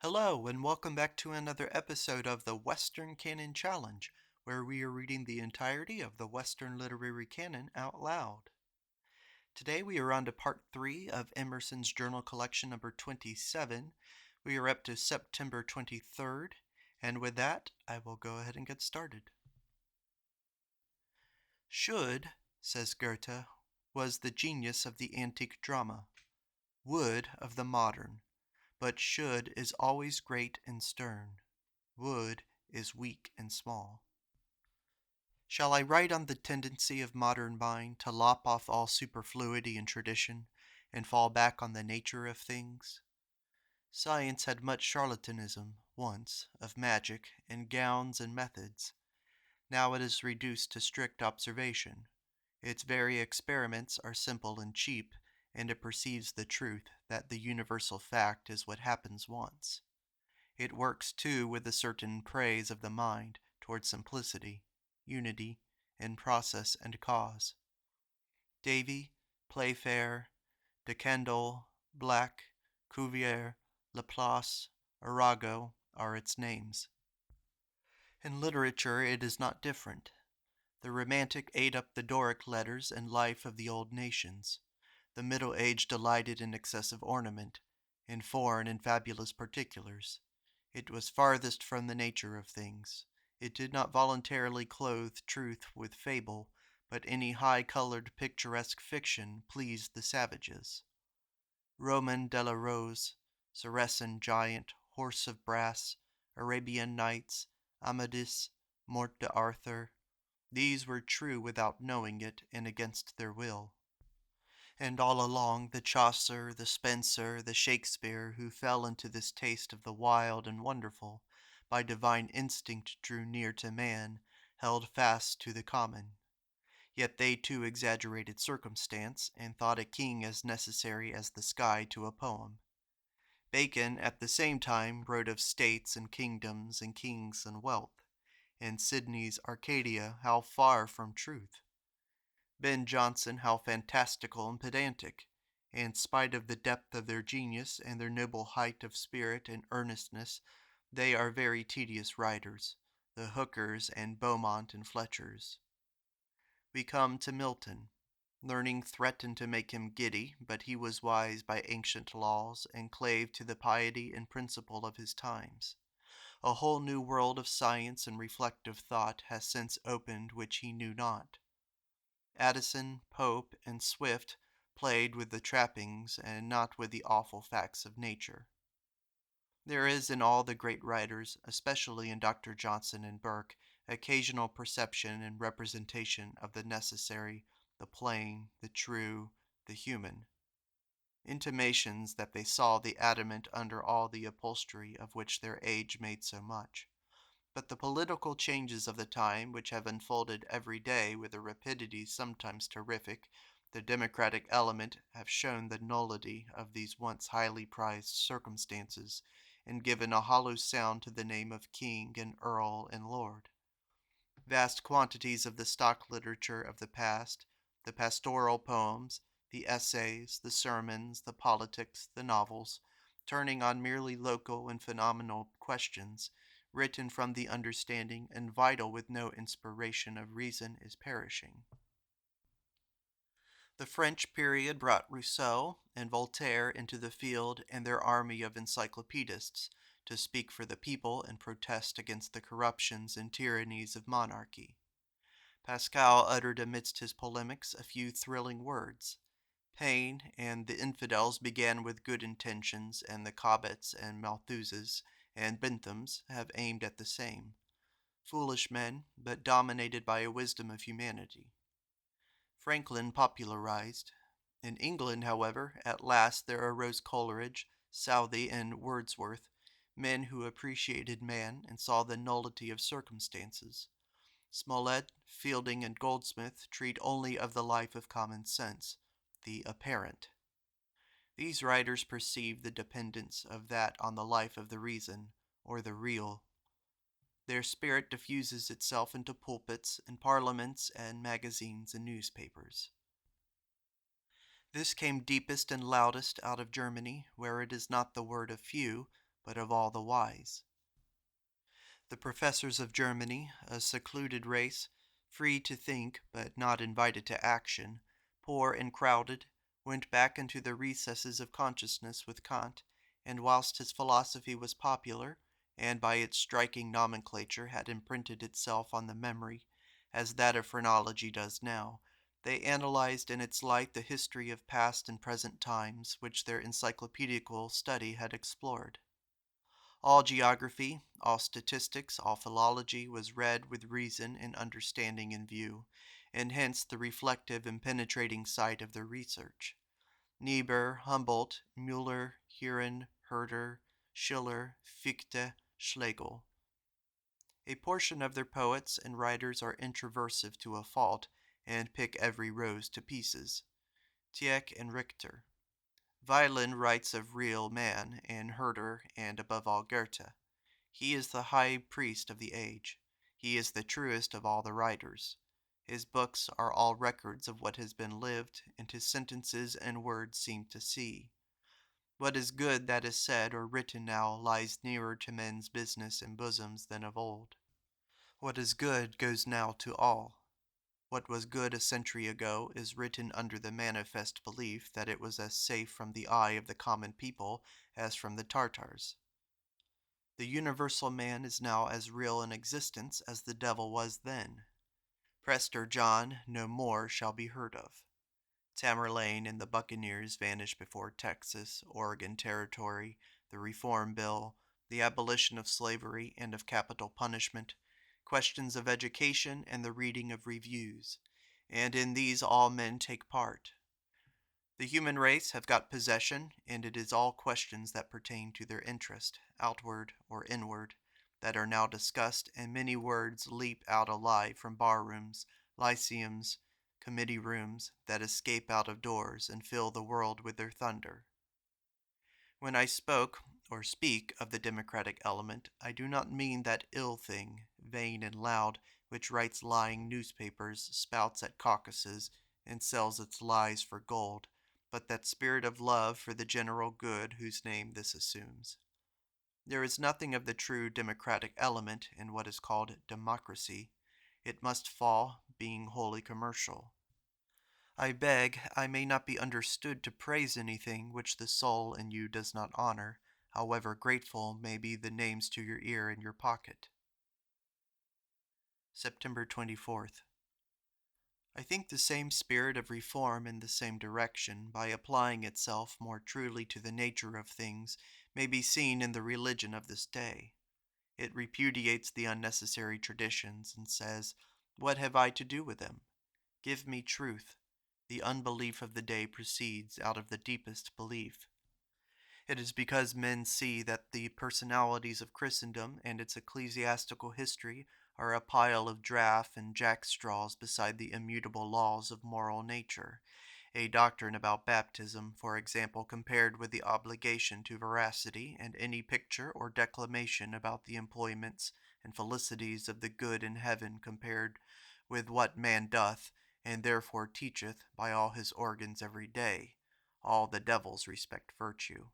Hello, and welcome back to another episode of the Western Canon Challenge, where we are reading the entirety of the Western literary canon out loud. Today we are on to part 3 of Emerson's journal collection number 27. We are up to September 23rd, and with that, I will go ahead and get started. Should, says Goethe, was the genius of the antique drama, would of the modern, but should is always great and stern. Would is weak and small. Shall I write on the tendency of modern mind to lop off all superfluity and tradition, and fall back on the nature of things? Science had much charlatanism, once, of magic, and gowns and methods. Now it is reduced to strict observation. Its very experiments are simple and cheap, and it perceives the truth that the universal fact is what happens once. It works, too, with a certain praise of the mind toward simplicity, unity, in process and cause. Davy, Playfair, de Candolle, Black, Cuvier, Laplace, Arago are its names. In literature it is not different. The Romantic ate up the Doric letters and life of the old nations. The Middle Age delighted in excessive ornament, in foreign and fabulous particulars. It was farthest from the nature of things. It did not voluntarily clothe truth with fable, but any high-colored picturesque fiction pleased the savages. Roman de la Rose, Saracen giant, horse of brass, Arabian Nights, Amadis, Morte d'Arthur, these were true without knowing it and against their will. And all along the Chaucer, the Spenser, the Shakespeare, who fell into this taste of the wild and wonderful, by divine instinct drew near to man, held fast to the common. Yet they too exaggerated circumstance, and thought a king as necessary as the sky to a poem. Bacon at the same time wrote of states and kingdoms and kings and wealth, and Sidney's Arcadia how far from truth. Ben Jonson how fantastical and pedantic, and spite of the depth of their genius and their noble height of spirit and earnestness, they are very tedious writers, the Hookers and Beaumont and Fletchers. We come to Milton. Learning threatened to make him giddy, but he was wise by ancient laws, and clave to the piety and principle of his times. A whole new world of science and reflective thought has since opened which he knew not. Addison, Pope, and Swift played with the trappings and not with the awful facts of nature. There is in all the great writers, especially in Dr. Johnson and Burke, occasional perception and representation of the necessary, the plain, the true, the human. Intimations that they saw the adamant under all the upholstery of which their age made so much. But the political changes of the time, which have unfolded every day with a rapidity sometimes terrific, the democratic element, have shown the nullity of these once highly prized circumstances, and given a hollow sound to the name of king and earl and lord. Vast quantities of the stock literature of the past, the pastoral poems, the essays, the sermons, the politics, the novels, turning on merely local and phenomenal questions, written from the understanding and vital with no inspiration of reason, is perishing. The French period brought Rousseau and Voltaire into the field and their army of encyclopedists to speak for the people and protest against the corruptions and tyrannies of monarchy. Pascal uttered amidst his polemics a few thrilling words. Paine and the infidels began with good intentions, and the Cobbetts and Malthuses and Benthams have aimed at the same. Foolish men, but dominated by a wisdom of humanity. Franklin popularized. In England, however, at last there arose Coleridge, Southey, and Wordsworth, men who appreciated man and saw the nullity of circumstances. Smollett, Fielding, and Goldsmith treat only of the life of common sense, the apparent. These writers perceive the dependence of that on the life of the reason, or the real. Their spirit diffuses itself into pulpits and parliaments and magazines and newspapers. This came deepest and loudest out of Germany, where it is not the word of few, but of all the wise. The professors of Germany, a secluded race, free to think but not invited to action, poor and crowded, went back into the recesses of consciousness with Kant, and whilst his philosophy was popular, and by its striking nomenclature had imprinted itself on the memory, as that of phrenology does now, they analyzed in its light the history of past and present times which their encyclopedical study had explored. All geography, all statistics, all philology was read with reason and understanding in view, and hence the reflective and penetrating sight of their research. Niebuhr, Humboldt, Müller, Heeren, Herder, Schiller, Fichte, Schlegel. A portion of their poets and writers are introversive to a fault, and pick every rose to pieces. Tieck and Richter. Wieland writes of real man, and Herder, and above all Goethe. He is the high priest of the age. He is the truest of all the writers. His books are all records of what has been lived, and his sentences and words seem to see. What is good that is said or written now lies nearer to men's business and bosoms than of old. What is good goes now to all. What was good a century ago is written under the manifest belief that it was as safe from the eye of the common people as from the Tartars. The universal man is now as real in existence as the devil was then. Prester John no more shall be heard of. Tamerlane and the buccaneers vanish before Texas, Oregon Territory, the Reform Bill, the abolition of slavery and of capital punishment, questions of education and the reading of reviews, and in these all men take part. The human race have got possession, and it is all questions that pertain to their interest, outward or inward, that are now discussed, and many words leap out alive from bar-rooms, lyceums, committee rooms, that escape out of doors and fill the world with their thunder. When I spoke or speak of the democratic element, I do not mean that ill thing, vain and loud, which writes lying newspapers, spouts at caucuses, and sells its lies for gold, but that spirit of love for the general good whose name this assumes. There is nothing of the true democratic element in what is called democracy. It must fall, being wholly commercial. I beg I may not be understood to praise anything which the soul in you does not honor, however grateful may be the names to your ear and your pocket. September 24th. I think the same spirit of reform in the same direction, by applying itself more truly to the nature of things, may be seen in the religion of this day. It repudiates the unnecessary traditions, and says, "What have I to do with them? Give me truth." The unbelief of the day proceeds out of the deepest belief. It is because men see that the personalities of Christendom and its ecclesiastical history are a pile of draff and jackstraws beside the immutable laws of moral nature. A doctrine about baptism, for example, compared with the obligation to veracity, and any picture or declamation about the employments and felicities of the good in heaven compared with what man doth, and therefore teacheth by all his organs every day. All the devils respect virtue.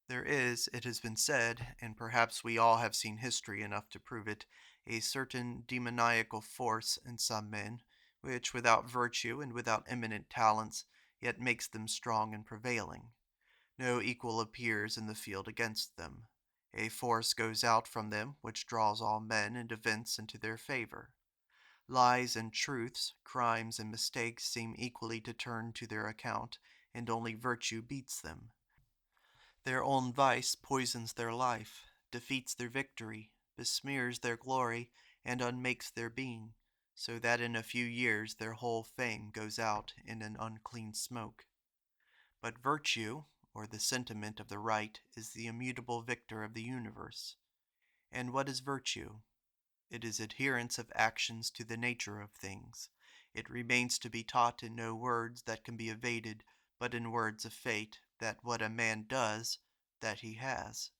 There is, it has been said, and perhaps we all have seen history enough to prove it, a certain demoniacal force in some men, which without virtue and without eminent talents, yet makes them strong and prevailing. No equal appears in the field against them. A force goes out from them which draws all men and events into their favor. Lies and truths, crimes and mistakes seem equally to turn to their account, and only virtue beats them. Their own vice poisons their life, defeats their victory, besmears their glory, and unmakes their being, so that in a few years their whole fame goes out in an unclean smoke. But virtue, or the sentiment of the right, is the immutable victor of the universe. And what is virtue? It is adherence of actions to the nature of things. It remains to be taught in no words that can be evaded, but in words of fate, that what a man does, that he has,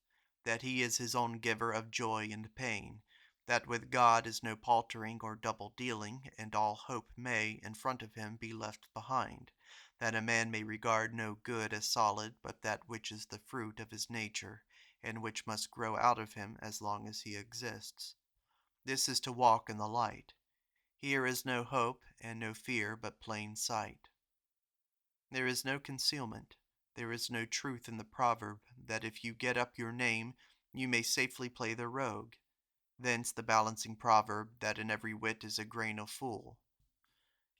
that he is his own giver of joy and pain, that with God is no paltering or double dealing, and all hope may, in front of him, be left behind, that a man may regard no good as solid but that which is the fruit of his nature, and which must grow out of him as long as he exists. This is to walk in the light. Here is no hope and no fear, but plain sight. There is no concealment. There is no truth in the proverb that if you get up your name, you may safely play the rogue. Thence the balancing proverb that in every wit is a grain of fool.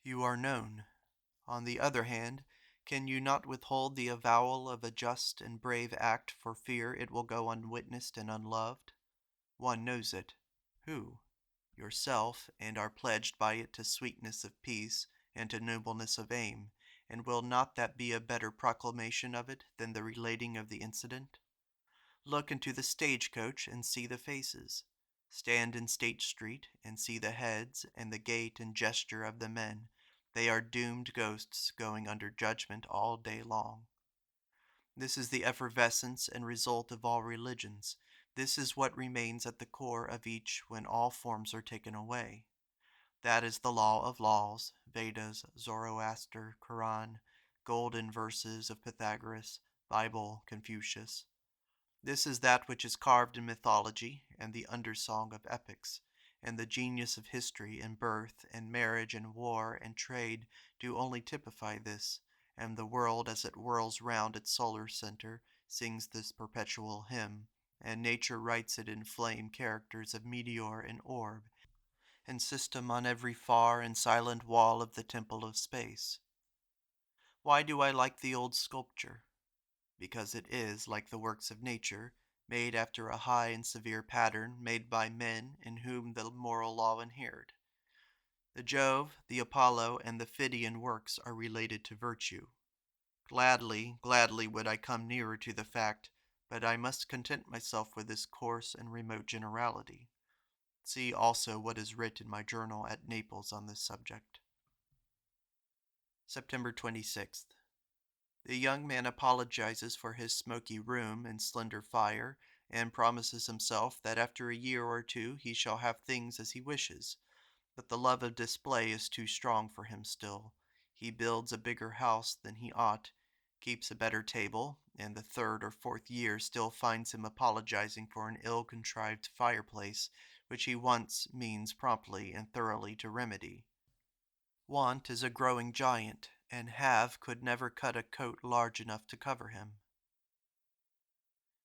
You are known. On the other hand, can you not withhold the avowal of a just and brave act for fear it will go unwitnessed and unloved? One knows it. Who? Yourself, and are pledged by it to sweetness of peace and to nobleness of aim, and will not that be a better proclamation of it than the relating of the incident? Look into the stagecoach and see the faces. Stand in State Street and see the heads and the gait and gesture of the men. They are doomed ghosts going under judgment all day long. This is the effervescence and result of all religions. This is what remains at the core of each when all forms are taken away. That is the law of laws, Vedas, Zoroaster, Quran, golden verses of Pythagoras, Bible, Confucius. This is that which is carved in mythology and the undersong of epics, and the genius of history and birth and marriage and war and trade do only typify this, and the world as it whirls round its solar center sings this perpetual hymn, and nature writes it in flame characters of meteor and orb, and system on every far and silent wall of the temple of space. Why do I like the old sculpture? Because it is, like the works of nature, made after a high and severe pattern made by men in whom the moral law inhered. The Jove, the Apollo, and the Phidian works are related to virtue. Gladly would I come nearer to the fact, but I must content myself with this coarse and remote generality. See also what is writ in my journal at Naples on this subject. September 26th. The young man apologizes for his smoky room and slender fire, and promises himself that after a year or two he shall have things as he wishes. But the love of display is too strong for him still. He builds a bigger house than he ought, keeps a better table, and the third or fourth year still finds him apologizing for an ill-contrived fireplace, which he once means promptly and thoroughly to remedy. Want is a growing giant, and have could never cut a coat large enough to cover him.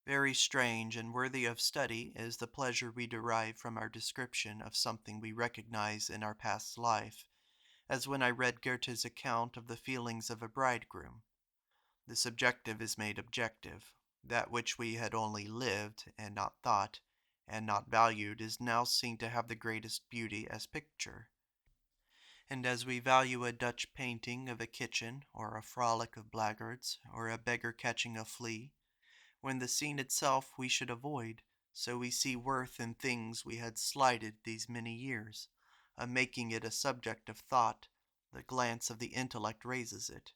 Very strange and worthy of study is the pleasure we derive from our description of something we recognize in our past life, as when I read Goethe's account of the feelings of a bridegroom. The subjective is made objective. That which we had only lived, and not thought, and not valued, is now seen to have the greatest beauty as picture. And as we value a Dutch painting of a kitchen, or a frolic of blackguards, or a beggar catching a flea, when the scene itself we should avoid, so we see worth in things we had slighted these many years. Making it a subject of thought, the glance of the intellect raises it.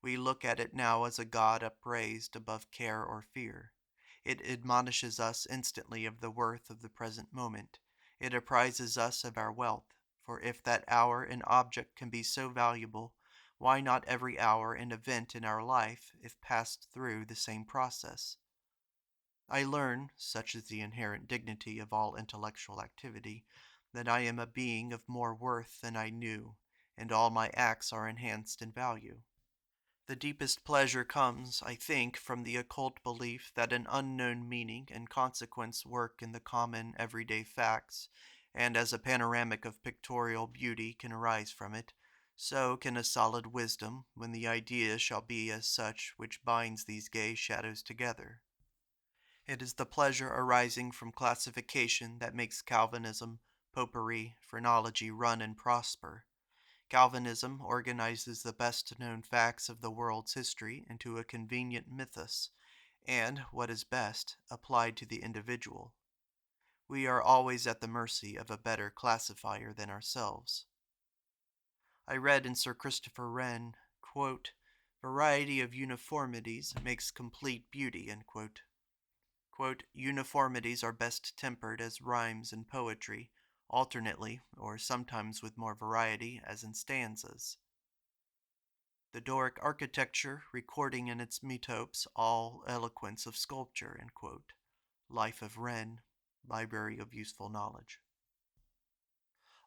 We look at it now as a god upraised above care or fear. It admonishes us instantly of the worth of the present moment. It apprises us of our wealth. For if that hour and object can be so valuable, why not every hour and event in our life if passed through the same process? I learn, such is the inherent dignity of all intellectual activity, that I am a being of more worth than I knew, and all my acts are enhanced in value. The deepest pleasure comes, I think, from the occult belief that an unknown meaning and consequence work in the common everyday facts, and as a panoramic of pictorial beauty can arise from it, so can a solid wisdom when the idea shall be as such which binds these gay shadows together. It is the pleasure arising from classification that makes Calvinism, popery, phrenology run and prosper. Calvinism organizes the best known facts of the world's history into a convenient mythos, and, what is best, applied to the individual. We are always at the mercy of a better classifier than ourselves. I read in Sir Christopher Wren, quote, "Variety of uniformities makes complete beauty," end quote. Quote, "Uniformities are best tempered as rhymes in poetry, alternately, or sometimes with more variety, as in stanzas. The Doric architecture recording in its metopes all eloquence of sculpture," end quote. Life of Wren, Library of Useful Knowledge.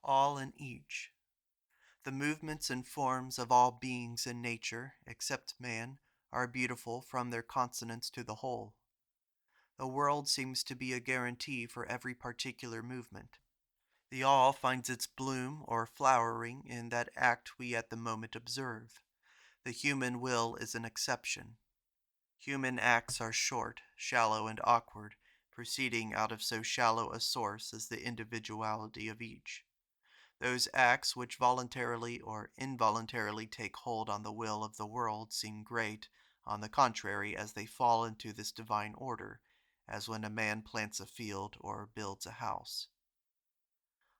All and each. The movements and forms of all beings in nature, except man, are beautiful from their consonance to the whole. The world seems to be a guarantee for every particular movement. The all finds its bloom or flowering in that act we at the moment observe. The human will is an exception. Human acts are short, shallow, and awkward, proceeding out of so shallow a source as the individuality of each. Those acts which voluntarily or involuntarily take hold on the will of the world seem great, on the contrary, as they fall into this divine order, as when a man plants a field or builds a house.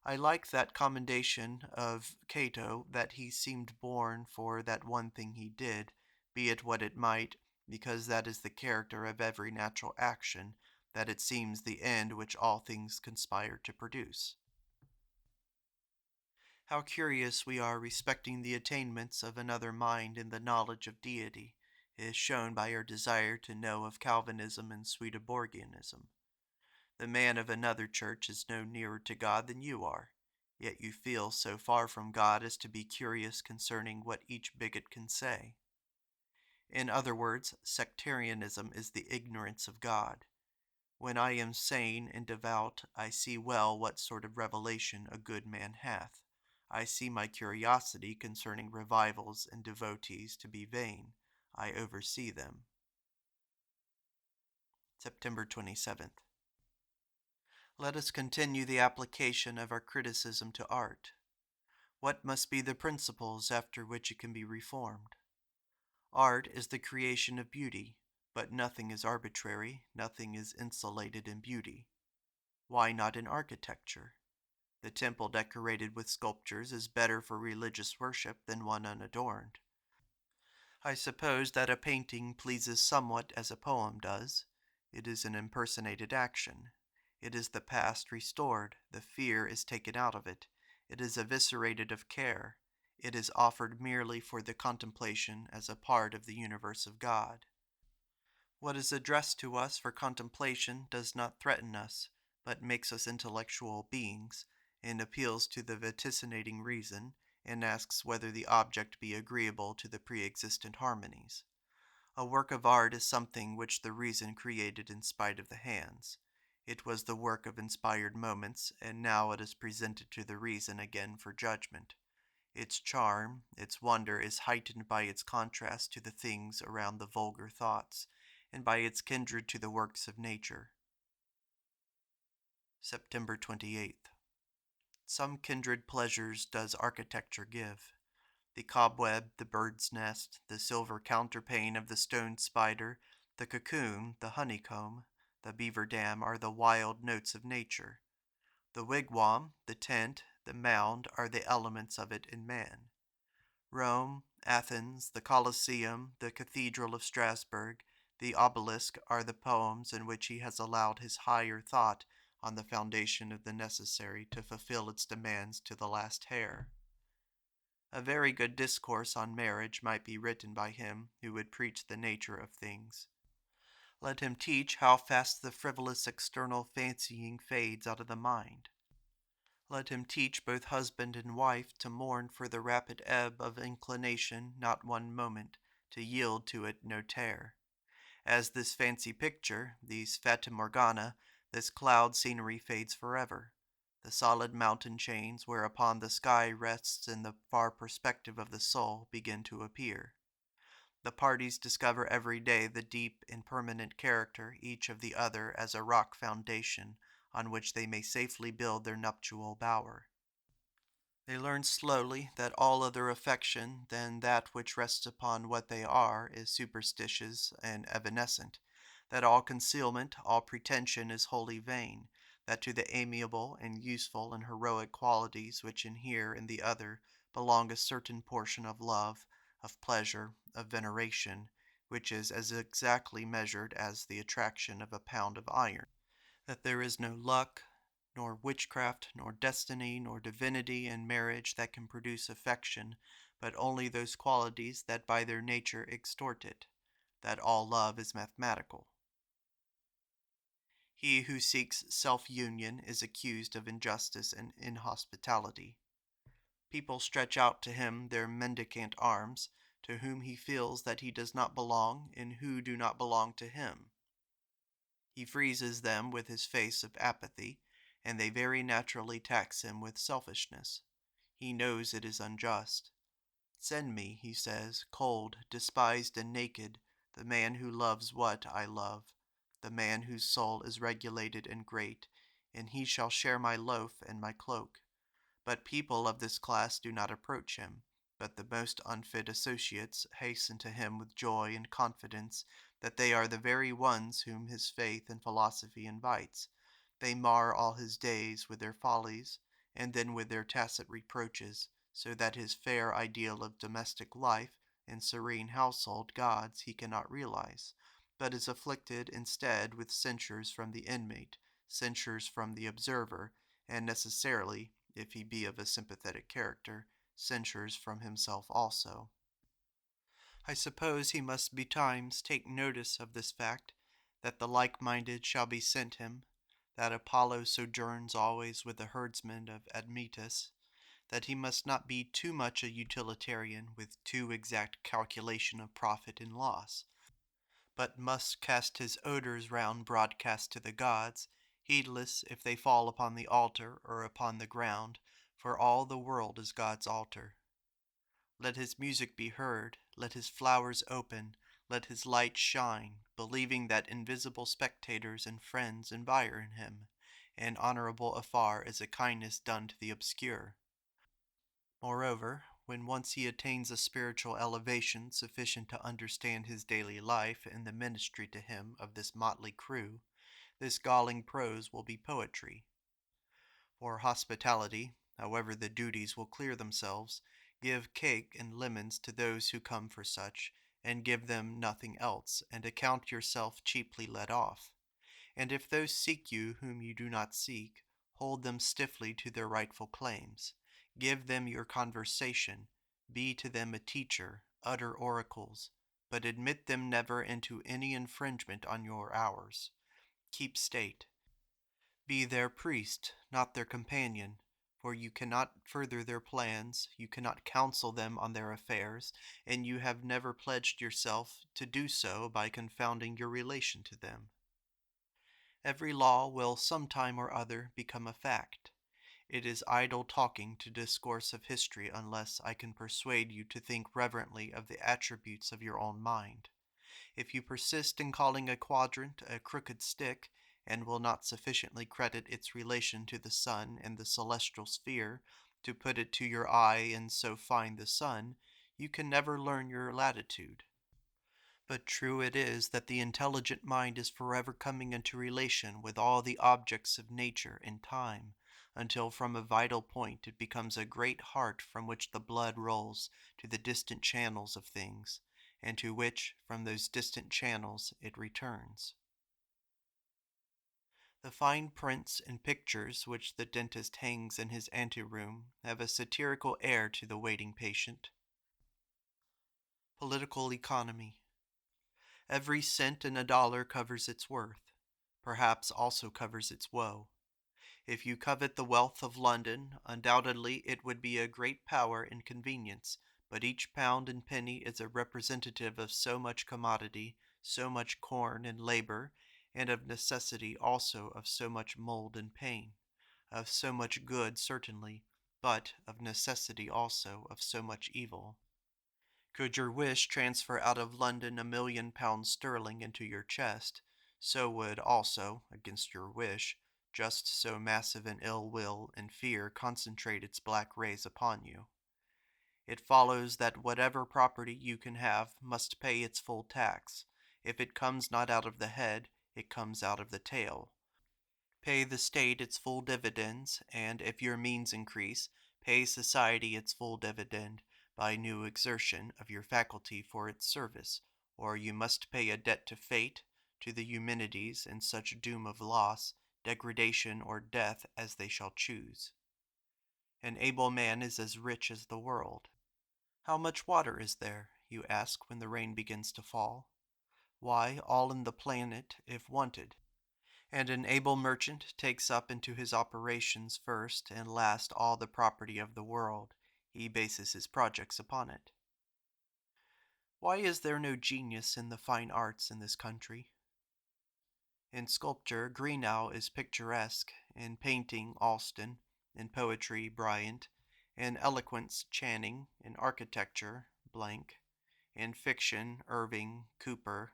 I like that commendation of Cato that he seemed born for that one thing he did, be it what it might, because that is the character of every natural action, that it seems the end which all things conspire to produce. How curious we are respecting the attainments of another mind in the knowledge of deity is shown by our desire to know of Calvinism and Swedenborgianism. The man of another church is no nearer to God than you are, yet you feel so far from God as to be curious concerning what each bigot can say. In other words, sectarianism is the ignorance of God. When I am sane and devout, I see well what sort of revelation a good man hath. I see my curiosity concerning revivals and devotees to be vain. I oversee them. September 27th. Let us continue the application of our criticism to art. What must be the principles after which it can be reformed? Art is the creation of beauty, but nothing is arbitrary, nothing is insulated in beauty. Why not in architecture? The temple decorated with sculptures is better for religious worship than one unadorned. I suppose that a painting pleases somewhat as a poem does. It is an impersonated action. It is the past restored, the fear is taken out of it, it is eviscerated of care, it is offered merely for the contemplation as a part of the universe of God. What is addressed to us for contemplation does not threaten us, but makes us intellectual beings, and appeals to the vaticinating reason, and asks whether the object be agreeable to the pre-existent harmonies. A work of art is something which the reason created in spite of the hands. It was the work of inspired moments, and now it is presented to the reason again for judgment. Its charm, its wonder is heightened by its contrast to the things around the vulgar thoughts, and by its kindred to the works of nature. September 28th. Some kindred pleasures does architecture give. The cobweb, the bird's nest, the silver counterpane of the stone spider, the cocoon, the honeycomb, the beaver dam are the wild notes of nature. The wigwam, the tent, the mound are the elements of it in man. Rome, Athens, the Colosseum, the Cathedral of Strasbourg, the obelisk are the poems in which he has allowed his higher thought on the foundation of the necessary to fulfill its demands to the last hair. A very good discourse on marriage might be written by him who would preach the nature of things. Let him teach how fast the frivolous external fancying fades out of the mind. Let him teach both husband and wife to mourn for the rapid ebb of inclination not one moment, to yield to it no tear. As this fancy picture, these fata morgana, this cloud scenery fades forever. The solid mountain chains whereupon the sky rests in the far perspective of the soul begin to appear. The parties discover every day the deep and permanent character each of the other as a rock foundation on which they may safely build their nuptial bower. They learn slowly that all other affection than that which rests upon what they are is superstitious and evanescent, that all concealment, all pretension is wholly vain, that to the amiable and useful and heroic qualities which inhere in the other belong a certain portion of love, of pleasure, of veneration, which is as exactly measured as the attraction of a pound of iron, that there is no luck, nor witchcraft, nor destiny, nor divinity in marriage that can produce affection, but only those qualities that by their nature extort it, that all love is mathematical. He who seeks self-union is accused of injustice and inhospitality. People stretch out to him their mendicant arms, to whom he feels that he does not belong and who do not belong to him. He freezes them with his face of apathy, and they very naturally tax him with selfishness. He knows it is unjust. Send me, he says, cold, despised, and naked, the man who loves what I love, the man whose soul is regulated and great, and he shall share my loaf and my cloak. But people of this class do not approach him, but the most unfit associates hasten to him with joy and confidence that they are the very ones whom his faith and philosophy invites. They mar all his days with their follies, and then with their tacit reproaches, so that his fair ideal of domestic life and serene household gods he cannot realize, but is afflicted instead with censures from the inmate, censures from the observer, and necessarily, if he be of a sympathetic character, censures from himself also. I suppose he must betimes take notice of this fact, that the like-minded shall be sent him, that Apollo sojourns always with the herdsmen of Admetus, that he must not be too much a utilitarian with too exact calculation of profit and loss, but must cast his odors round broadcast to the gods, heedless if they fall upon the altar or upon the ground, for all the world is God's altar. Let his music be heard, let his flowers open, let his light shine, believing that invisible spectators and friends environ him, and honorable afar is a kindness done to the obscure. Moreover, when once he attains a spiritual elevation sufficient to understand his daily life and the ministry to him of this motley crew, this galling prose will be poetry. For hospitality, however the duties will clear themselves, give cake and lemons to those who come for such, and give them nothing else, and account yourself cheaply let off. And if those seek you whom you do not seek, hold them stiffly to their rightful claims. Give them your conversation, be to them a teacher, utter oracles, but admit them never into any infringement on your hours. Keep state. Be their priest, not their companion, for you cannot further their plans, you cannot counsel them on their affairs, and you have never pledged yourself to do so by confounding your relation to them. Every law will some time or other become a fact. It is idle talking to discourse of history unless I can persuade you to think reverently of the attributes of your own mind. If you persist in calling a quadrant a crooked stick, and will not sufficiently credit its relation to the sun and the celestial sphere, to put it to your eye and so find the sun, you can never learn your latitude. But true it is that the intelligent mind is forever coming into relation with all the objects of nature and time, until from a vital point it becomes a great heart from which the blood rolls to the distant channels of things, and to which, from those distant channels, it returns. The fine prints and pictures which the dentist hangs in his anteroom have a satirical air to the waiting patient. Political economy. Every cent in a dollar covers its worth, perhaps also covers its woe. If you covet the wealth of London, undoubtedly it would be a great power and convenience, but each pound and penny is a representative of so much commodity, so much corn and labor, and of necessity also of so much mold and pain, of so much good certainly, but of necessity also of so much evil. Could your wish transfer out of London £1,000,000 sterling into your chest, so would also, against your wish, just so massive an ill will and fear concentrate its black rays upon you. It follows that whatever property you can have must pay its full tax. If it comes not out of the head, it comes out of the tail. Pay the state its full dividends, and if your means increase, pay society its full dividend by new exertion of your faculty for its service, or you must pay a debt to fate, to the Eumenides, and such doom of loss, degradation, or death as they shall choose. An able man is as rich as the world. How much water is there, you ask, when the rain begins to fall? Why, all in the planet, if wanted. And an able merchant takes up into his operations first and last all the property of the world. He bases his projects upon it. Why is there no genius in the fine arts in this country? In sculpture, Greenough is picturesque; in painting, Alston; in poetry, Bryant; in eloquence, Channing; in architecture, blank; in fiction, Irving, Cooper;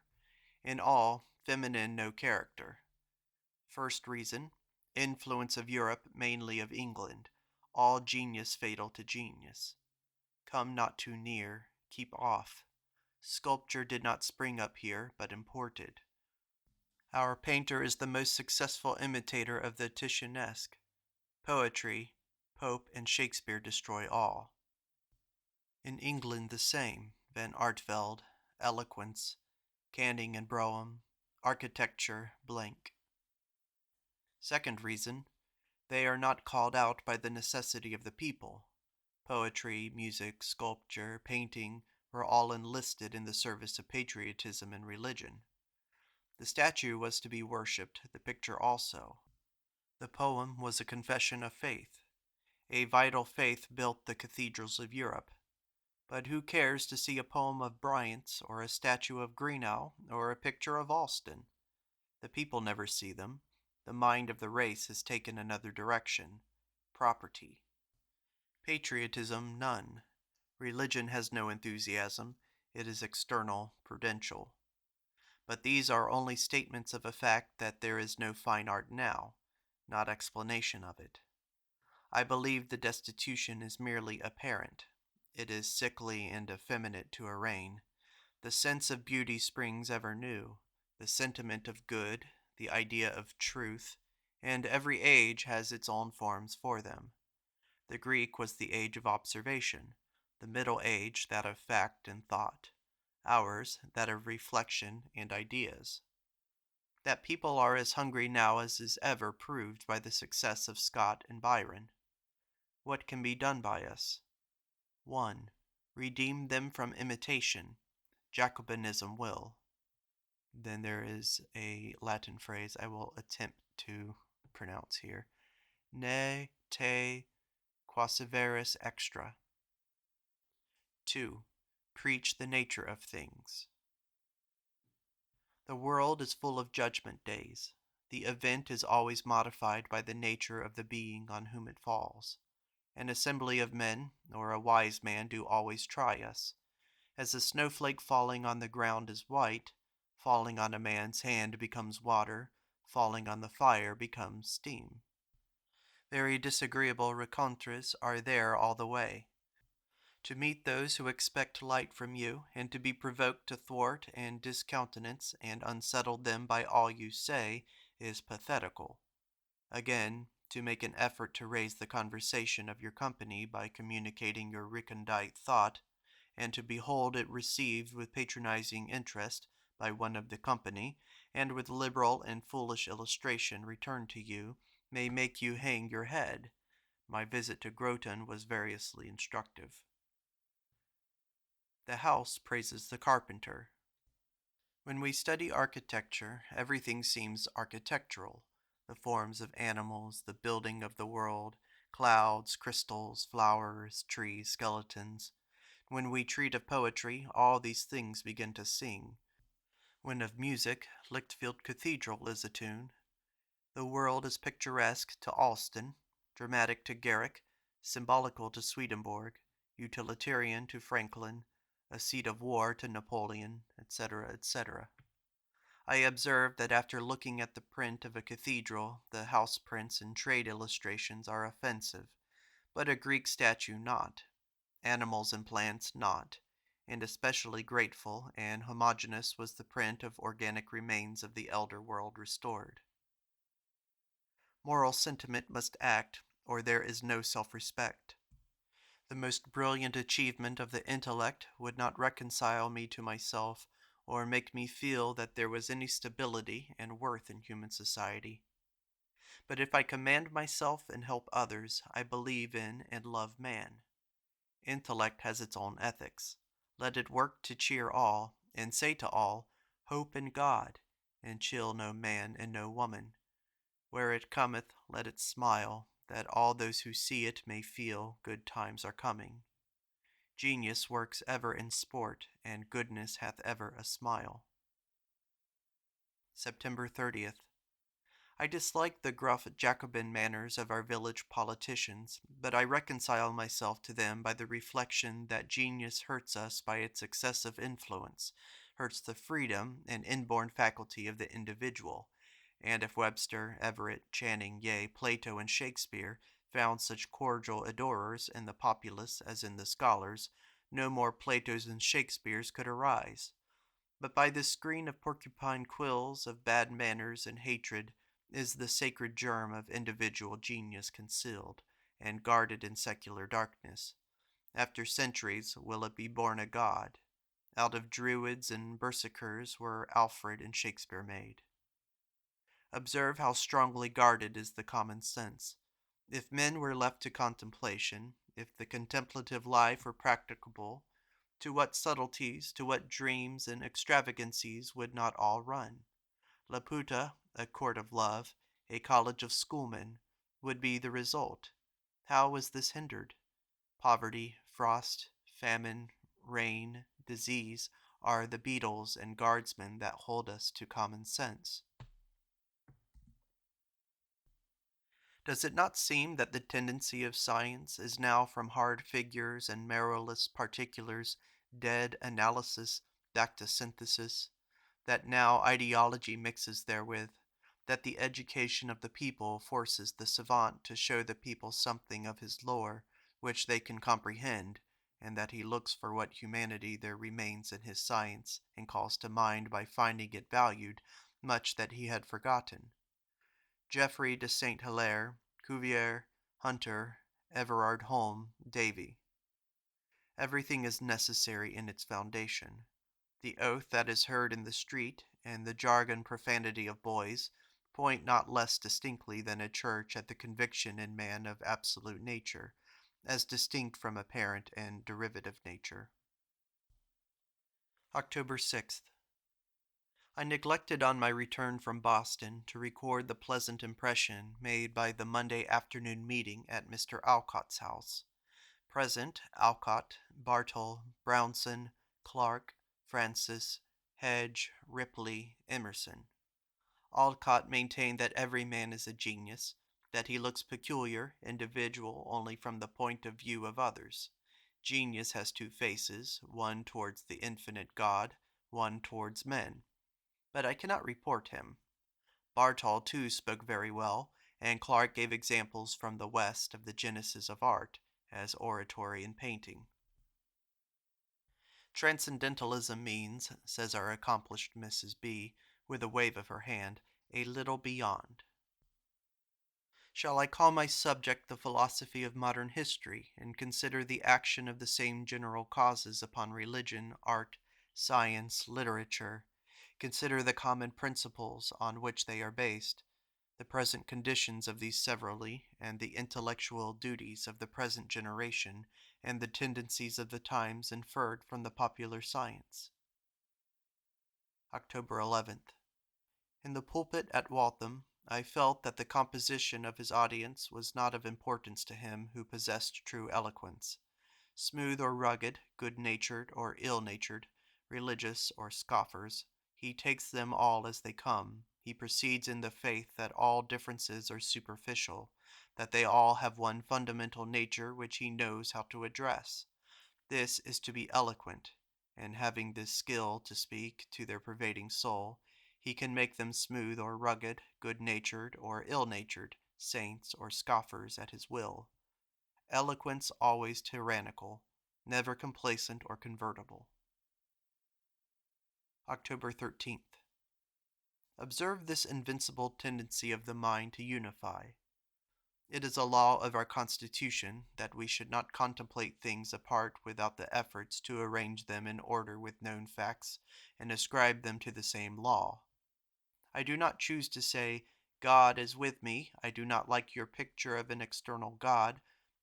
in all, feminine no character. First reason, influence of Europe, mainly of England; all genius fatal to genius. Come not too near, keep off. Sculpture did not spring up here, but imported. Our painter is the most successful imitator of the Titianesque. Poetry, Pope and Shakespeare destroy all. In England the same, Van Artevelde, eloquence, Canning and Brougham, architecture, blank. Second reason, they are not called out by the necessity of the people. Poetry, music, sculpture, painting were all enlisted in the service of patriotism and religion. The statue was to be worshipped, the picture also. The poem was a confession of faith. A vital faith built the cathedrals of Europe. But who cares to see a poem of Bryant's, or a statue of Greenough, or a picture of Alston? The people never see them. The mind of the race has taken another direction. Property. Patriotism, none. Religion has no enthusiasm. It is external, prudential. But these are only statements of a fact that there is no fine art now, not explanation of it. I believe the destitution is merely apparent. It is sickly and effeminate to arraign. The sense of beauty springs ever new, the sentiment of good, the idea of truth, and every age has its own forms for them. The Greek was the age of observation, the Middle Age that of fact and thought, ours that of reflection and ideas. That people are as hungry now as is ever proved by the success of Scott and Byron. What can be done by us? 1. Redeem them from imitation. Jacobinism will. Then there is a Latin phrase I will attempt to pronounce here. Ne te quaesiveris extra. 2. Preach the nature of things. The world is full of judgment days. The event is always modified by the nature of the being on whom it falls. An assembly of men, or a wise man, do always try us. As a snowflake falling on the ground is white, falling on a man's hand becomes water, falling on the fire becomes steam. Very disagreeable rencontres are there all the way. To meet those who expect light from you, and to be provoked to thwart and discountenance and unsettle them by all you say, is pathetical. Again, to make an effort to raise the conversation of your company by communicating your recondite thought, and to behold it received with patronizing interest by one of the company, and with liberal and foolish illustration returned to you, may make you hang your head. My visit to Groton was variously instructive. The house praises the carpenter. When we study architecture, everything seems architectural. The forms of animals, the building of the world, clouds, crystals, flowers, trees, skeletons. When we treat of poetry, all these things begin to sing. When of music, Lichfield Cathedral is a tune. The world is picturesque to Alston, dramatic to Garrick, symbolical to Swedenborg, utilitarian to Franklin, a seat of war to Napoleon, etc., etc. I observe that after looking at the print of a cathedral, the house prints and trade illustrations are offensive, but a Greek statue not, animals and plants not, and especially grateful and homogeneous was the print of organic remains of the elder world restored. Moral sentiment must act, or there is no self-respect. The most brilliant achievement of the intellect would not reconcile me to myself, or make me feel that there was any stability and worth in human society. But if I command myself and help others, I believe in and love man. Intellect has its own ethics. Let it work to cheer all, and say to all, hope in God, and chill no man and no woman. Where it cometh, let it smile, that all those who see it may feel good times are coming. Genius works ever in sport, and goodness hath ever a smile. September 30th. I dislike the gruff Jacobin manners of our village politicians, but I reconcile myself to them by the reflection that genius hurts us by its excessive influence, hurts the freedom and inborn faculty of the individual, and if Webster, Everett, Channing, yea, Plato, and Shakespeare found such cordial adorers in the populace as in the scholars, no more Platos and Shakespeares could arise. But by this screen of porcupine quills of bad manners and hatred is the sacred germ of individual genius concealed, and guarded in secular darkness. After centuries will it be born a god. Out of druids and berserkers were Alfred and Shakespeare made. Observe how strongly guarded is the common sense. If men were left to contemplation, if the contemplative life were practicable, to what subtleties, to what dreams and extravagancies would not all run? Laputa, a court of love, a college of schoolmen, would be the result. How was this hindered? Poverty, frost, famine, rain, disease are the beetles and guardsmen that hold us to common sense. Does it not seem that the tendency of science is now from hard figures and marrowless particulars, dead analysis, back to synthesis? That now ideology mixes therewith, that the education of the people forces the savant to show the people something of his lore, which they can comprehend, and that he looks for what humanity there remains in his science, and calls to mind by finding it valued, much that he had forgotten. Geoffrey de St. Hilaire, Cuvier, Hunter, Everard Home, Davy. Everything is necessary in its foundation. The oath that is heard in the street, and the jargon profanity of boys, point not less distinctly than a church at the conviction in man of absolute nature, as distinct from apparent and derivative nature. October 6th. I neglected on my return from Boston to record the pleasant impression made by the Monday afternoon meeting at Mr. Alcott's house. Present, Alcott, Bartol, Brownson, Clark, Francis, Hedge, Ripley, Emerson. Alcott maintained that every man is a genius, that he looks peculiar, individual only from the point of view of others. Genius has two faces, one towards the infinite God, one towards men. But I cannot report him. Bartol too spoke very well, and Clark gave examples from the West of the genesis of art, as oratory and painting. Transcendentalism means, says our accomplished Mrs. B., with a wave of her hand, a little beyond. Shall I call my subject the philosophy of modern history, and consider the action of the same general causes upon religion, art, science, literature, consider the common principles on which they are based, the present conditions of these severally, and the intellectual duties of the present generation, and the tendencies of the times inferred from the popular science? October 11th. In the pulpit at Waltham, I felt that the composition of his audience was not of importance to him who possessed true eloquence. Smooth or rugged, good-natured or ill-natured, religious or scoffers, he takes them all as they come. He proceeds in the faith that all differences are superficial, that they all have one fundamental nature which he knows how to address. This is to be eloquent, and having this skill to speak to their pervading soul, he can make them smooth or rugged, good-natured or ill-natured, saints or scoffers at his will. Eloquence always tyrannical, never complacent or convertible. October 13th. Observe this invincible tendency of the mind to unify. It is a law of our Constitution that we should not contemplate things apart without the efforts to arrange them in order with known facts and ascribe them to the same law. I do not choose to say, God is with me. I do not like your picture of an external God.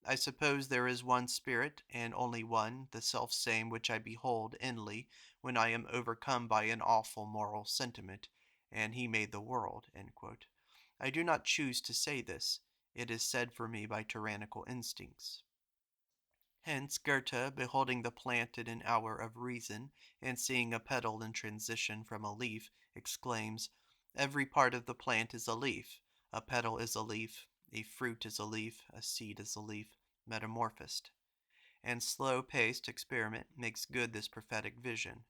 I suppose there is one Spirit, and only one, the self-same which I behold inly when I am overcome by an awful moral sentiment, and he made the world. I do not choose to say this. It is said for me by tyrannical instincts. Hence Goethe, beholding the plant in an hour of reason, and seeing a petal in transition from a leaf, exclaims, "Every part of the plant is a leaf. A petal is a leaf, a fruit is a leaf, a seed is a leaf, metamorphosed." And slow-paced experiment makes good this prophetic vision.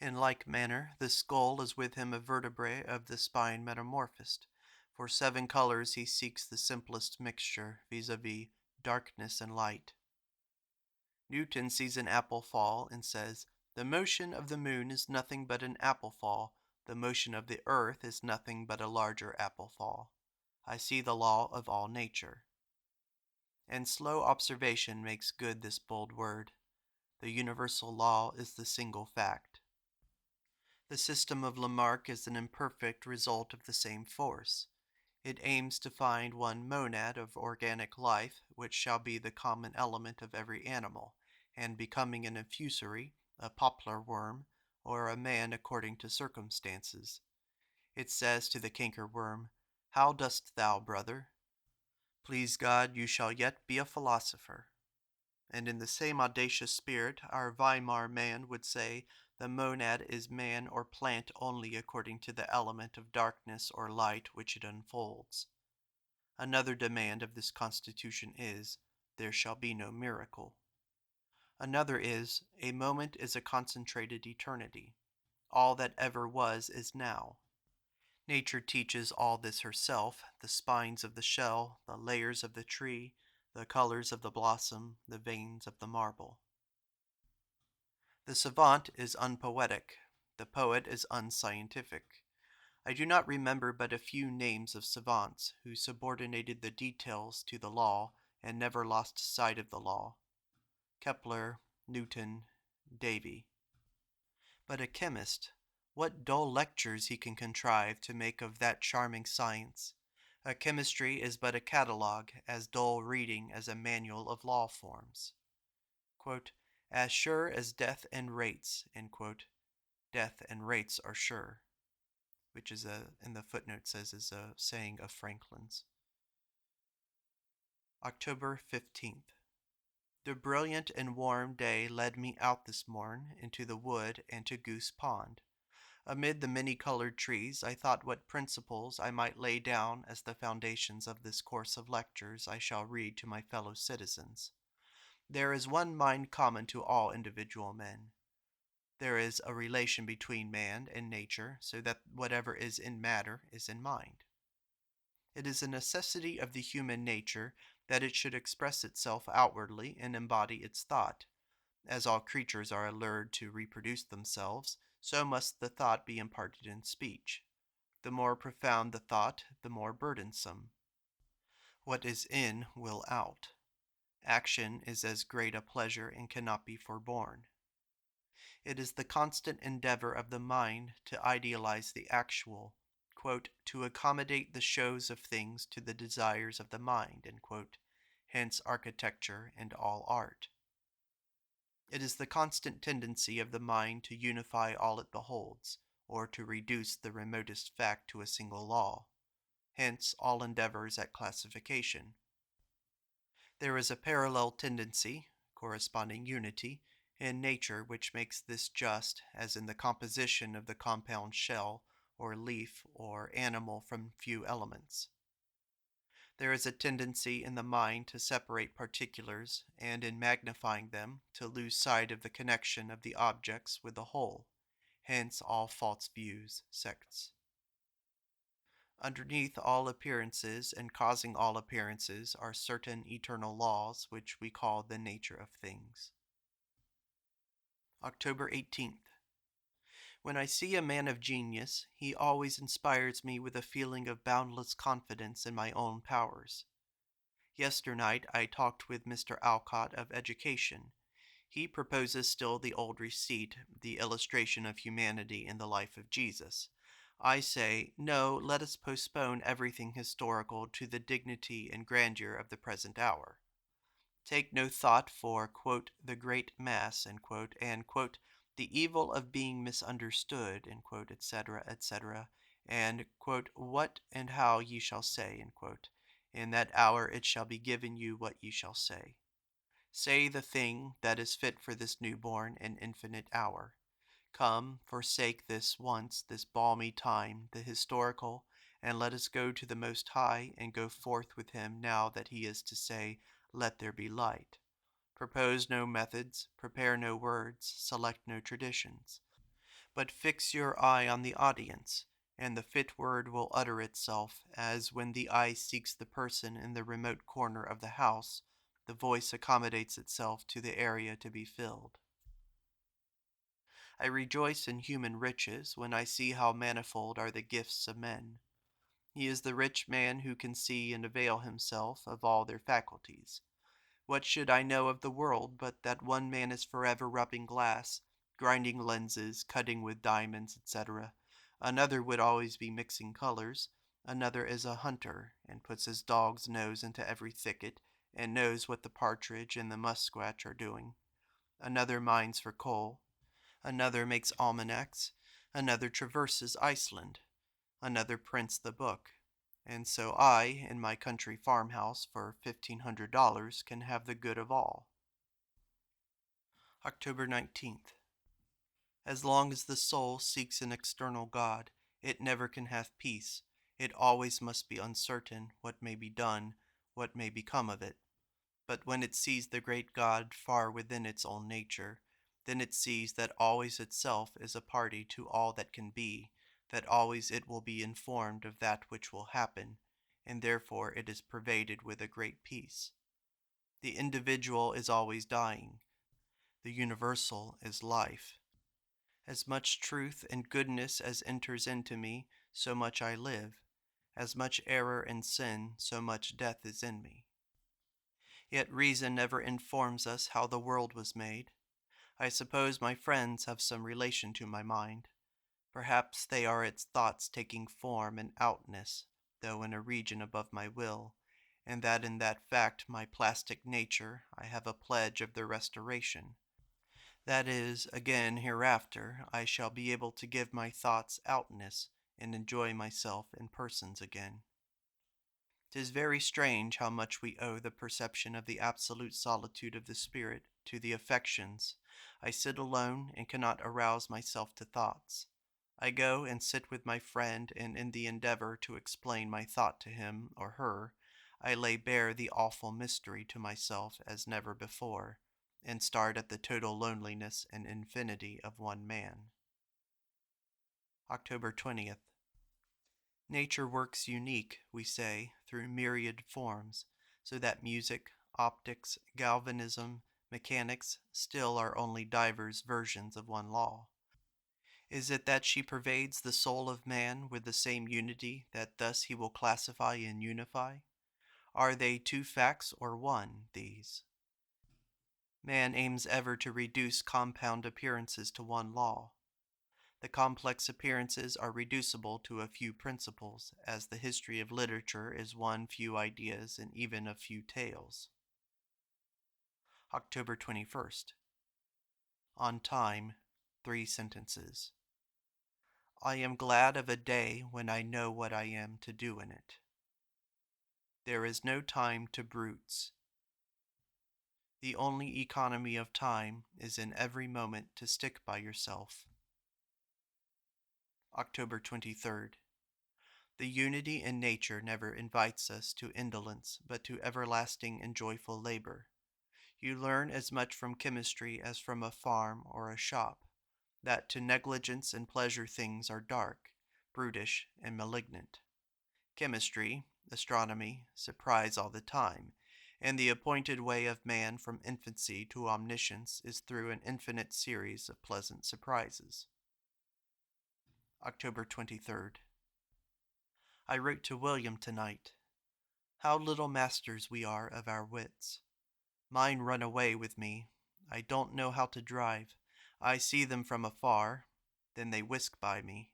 In like manner, the skull is with him a vertebrae of the spine metamorphosed. For 7 colors he seeks the simplest mixture, vis-a-vis darkness and light. Newton sees an apple fall and says, "The motion of the moon is nothing but an apple fall. The motion of the earth is nothing but a larger apple fall. I see the law of all nature." And slow observation makes good this bold word. The universal law is the single fact. The system of Lamarck is an imperfect result of the same force. It aims to find one monad of organic life which shall be the common element of every animal, and becoming an infusory, a poplar worm, or a man according to circumstances. It says to the cankerworm, "How dost thou, brother? Please God, you shall yet be a philosopher." And in the same audacious spirit, our Weimar man would say, the monad is man or plant only according to the element of darkness or light which it unfolds. Another demand of this constitution is, there shall be no miracle. Another is, a moment is a concentrated eternity. All that ever was is now. Nature teaches all this herself, the spines of the shell, the layers of the tree, the colors of the blossom, the veins of the marble. The savant is unpoetic, the poet is unscientific. I do not remember but a few names of savants who subordinated the details to the law and never lost sight of the law. Kepler, Newton, Davy. But a chemist, what dull lectures he can contrive to make of that charming science! A chemistry is but a catalogue, as dull reading as a manual of law forms. Quote, "As sure as death and rates," death and rates are sure, which is in the footnote says is a saying of Franklin's. October 15th. The brilliant and warm day led me out this morn into the wood and to Goose Pond. Amid the many-colored trees, I thought what principles I might lay down as the foundations of this course of lectures I shall read to my fellow citizens. There is one mind common to all individual men. There is a relation between man and nature, so that whatever is in matter is in mind. It is a necessity of the human nature that it should express itself outwardly and embody its thought. As all creatures are allured to reproduce themselves, so must the thought be imparted in speech. The more profound the thought, the more burdensome. What is in will out. Action is as great a pleasure and cannot be forborne. It is the constant endeavor of the mind to idealize the actual, "to accommodate the shows of things to the desires of the mind," hence architecture and all art. It is the constant tendency of the mind to unify all it beholds, or to reduce the remotest fact to a single law, hence all endeavors at classification. There is a parallel tendency, corresponding unity, in nature which makes this just, as in the composition of the compound shell, or leaf, or animal from few elements. There is a tendency in the mind to separate particulars, and in magnifying them, to lose sight of the connection of the objects with the whole, hence all false views, sects. Underneath all appearances and causing all appearances are certain eternal laws which we call the nature of things. October 18th. When I see a man of genius, he always inspires me with a feeling of boundless confidence in my own powers. Yesternight I talked with Mr. Alcott of education. He proposes still the old receipt, the illustration of humanity in the life of Jesus. I say, no, let us postpone everything historical to the dignity and grandeur of the present hour. Take no thought for, "the great mass," and, "the evil of being misunderstood," etc., etc., and, quote, what and how ye shall say, in that hour it shall be given you what ye shall say. Say the thing that is fit for this newborn and infinite hour. Come, forsake this once, this balmy time, the historical, and let us go to the Most High and go forth with him now that he is to say, let there be light. Propose no methods, prepare no words, select no traditions, but fix your eye on the audience, and the fit word will utter itself, as when the eye seeks the person in the remote corner of the house, the voice accommodates itself to the area to be filled. I rejoice in human riches when I see how manifold are the gifts of men. He is the rich man who can see and avail himself of all their faculties. What should I know of the world but that one man is forever rubbing glass, grinding lenses, cutting with diamonds, etc. Another would always be mixing colors. Another is a hunter, and puts his dog's nose into every thicket, and knows what the partridge and the muskrat are doing. Another mines for coal. Another makes almanacs. Another traverses Iceland. Another prints the book. And so I, in my country farmhouse for $1,500, can have the good of all. October 19th. As long as the soul seeks an external God, it never can have peace. It always must be uncertain what may be done, what may become of it. But when it sees the great God far within its own nature, then it sees that always itself is a party to all that can be, that always it will be informed of that which will happen, and therefore it is pervaded with a great peace. The individual is always dying. The universal is life. As much truth and goodness as enters into me, so much I live. As much error and sin, so much death is in me. Yet reason never informs us how the world was made. I suppose my friends have some relation to my mind. Perhaps they are its thoughts taking form and outness, though in a region above my will, and that in that fact my plastic nature I have a pledge of their restoration. That is, again hereafter I shall be able to give my thoughts outness and enjoy myself in persons again. 'Tis very strange how much we owe the perception of the absolute solitude of the spirit to the affections. I sit alone and cannot arouse myself to thoughts. I go and sit with my friend, and in the endeavor to explain my thought to him or her, I lay bare the awful mystery to myself as never before, and start at the total loneliness and infinity of one man. October 20th. Nature works unique, we say, through myriad forms, so that music, optics, galvanism, mechanics still are only divers versions of one law. Is it that she pervades the soul of man with the same unity that thus he will classify and unify? Are they two facts or one, these? Man aims ever to reduce compound appearances to one law. The complex appearances are reducible to a few principles, as the history of literature is one few ideas and even a few tales. October 21st. On time, 3 sentences. I am glad of a day when I know what I am to do in it. There is no time to brutes. The only economy of time is in every moment to stick by yourself. October 23rd. The unity in nature never invites us to indolence, but to everlasting and joyful labor. You learn as much from chemistry as from a farm or a shop, that to negligence and pleasure things are dark, brutish, and malignant. Chemistry, astronomy, surprise all the time, and the appointed way of man from infancy to omniscience is through an infinite series of pleasant surprises. October 23rd. I wrote to William tonight. How little masters we are of our wits. Mine run away with me. I don't know how to drive. I see them from afar, then they whisk by me.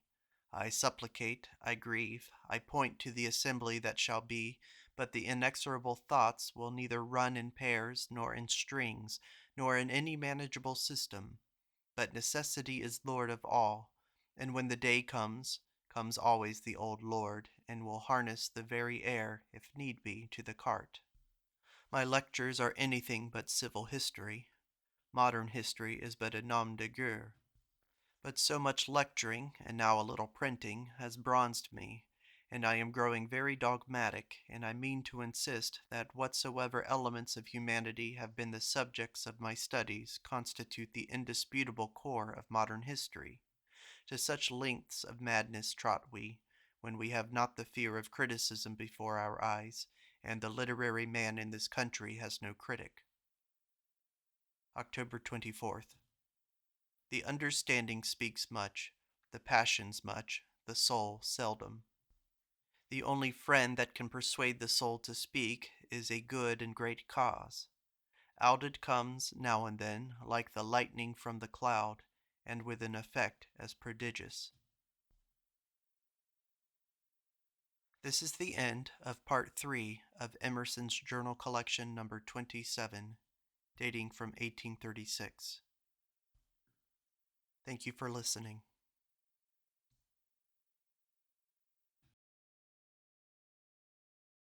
I supplicate, I grieve, I point to the assembly that shall be, but the inexorable thoughts will neither run in pairs, nor in strings, nor in any manageable system. But necessity is lord of all, and when the day comes comes always the old lord, and will harness the very air, if need be, to the cart. My lectures are anything but civil history. Modern history is but a nom de guerre. But so much lecturing, and now a little printing, has bronzed me, and I am growing very dogmatic, and I mean to insist that whatsoever elements of humanity have been the subjects of my studies constitute the indisputable core of modern history. To such lengths of madness trot we, when we have not the fear of criticism before our eyes, and the literary man in this country has no critic. October 24th. The understanding speaks much, the passions much, the soul seldom. The only friend that can persuade the soul to speak is a good and great cause. Out it comes, now and then, like the lightning from the cloud, and with an effect as prodigious. This is the end of Part 3 of Emerson's Journal Collection number 27, dating from 1836. Thank you for listening.